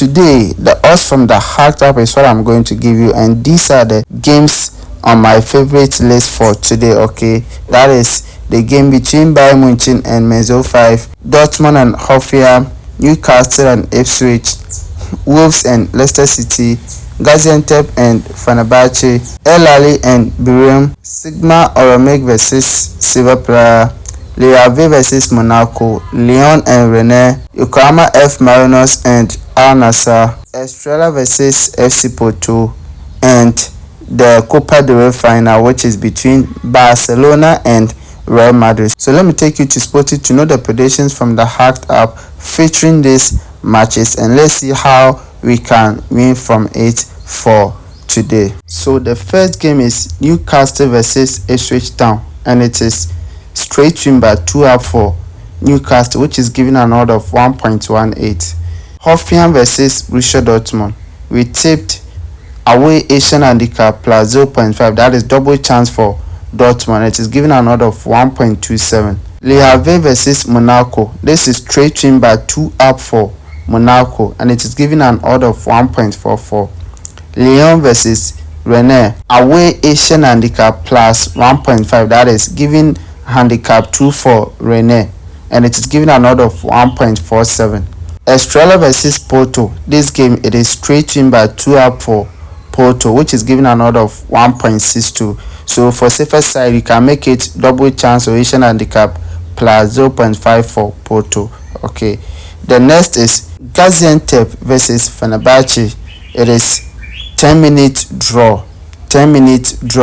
today the odds from the hacked app is what I'm going to give you, and these are the games on my favorite list for today. Okay, that is the game between Bayern Munich and Mainz 05, Dortmund and Hoffenheim, Newcastle and Ipswich, Wolves and Leicester City, Gaziantep and Fenerbahce, El Ali and Birem, Sigma Oromik vs Silver Praia, Le Havre vs Monaco, Lyon and Rennes, Yokohama F Marinos and Al Nassr, Estrella vs FC Porto, and the Copa del Rey final, which is between Barcelona and Real Madrid. So let me take you to Sporty to know the predictions from the hacked app featuring these matches, and let's see how we can win from it for today. So the first game is Newcastle vs Ipswich Town, and it is straight win by 2 up for Newcastle, which is giving an odd of 1.18. Hoffenheim vs Borussia Dortmund, we tipped away Asian handicap plus 0.5, that is double chance for Dortmund. It is giving an odd of 1.27. Le Havre vs Monaco, this is straight win by 2 up for Monaco, and it is giving an odd of 1.44. Lyon vs Rennes, away Asian handicap plus 1.5, that is giving handicap 2 for Rennes, and it is giving an odd of 1.47. Estrella vs Porto, this game it is straight win by 2 up for Porto, which is giving an odd of 1.62. so for safer side you can make it double chance or Asian handicap plus 0.5 for Porto. Okay, the next is Gaziantep vs Fenerbahce, it is 10-minute draw,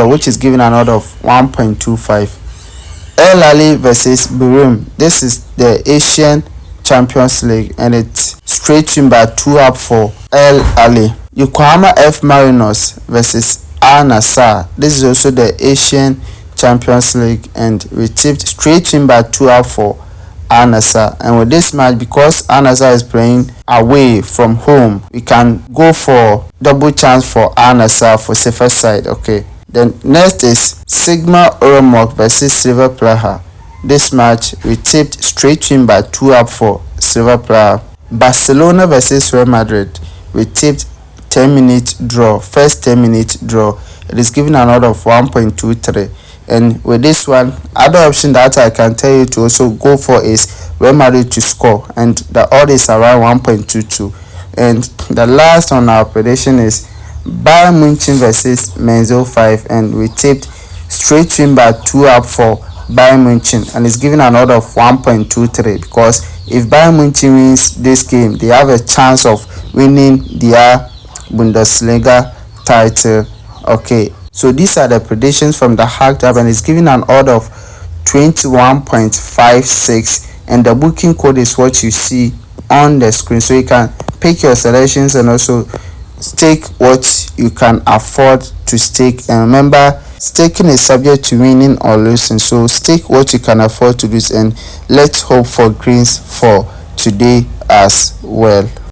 which is giving an odd of 1.25. El Ali vs Birem, this is the Asian Champions League, and it's straight win by 2 up for El Ali. Yokohama F Marinos vs Al Nassr, this is also the Asian Champions League, and we tipped straight win by 2 up for Al Nassr. And with this match, because Al Nassr is playing away from home, we can go for double chance for Al Nassr for safer side. Okay, then next is Sigma Oromik vs Silver Praia. This match we tipped straight win by 2 up for Silver Praia. Barcelona vs Real Madrid, we tipped 10-minute draw, first 10-minute draw. It is giving an odd of 1.23. And with this one, other option that I can tell you to also go for is Real Madrid to score, and the odd is around 1.22. And the last on our prediction is Bayern Munich vs Mainz 05, and we tipped straight win by 2 up for Bayern Munich, and it's giving an odd of 1.23, because if Bayern Munich wins this game, they have a chance of winning their Bundesliga title. Okay, so these are the predictions from the hacked app, and it's giving an odd of 21.56, and the booking code is what you see on the screen, so you can pick your selections and also stake what you can afford to stake. And remember, staking is subject to winning or losing, so stake what you can afford to lose, and let's hope for greens for today as well.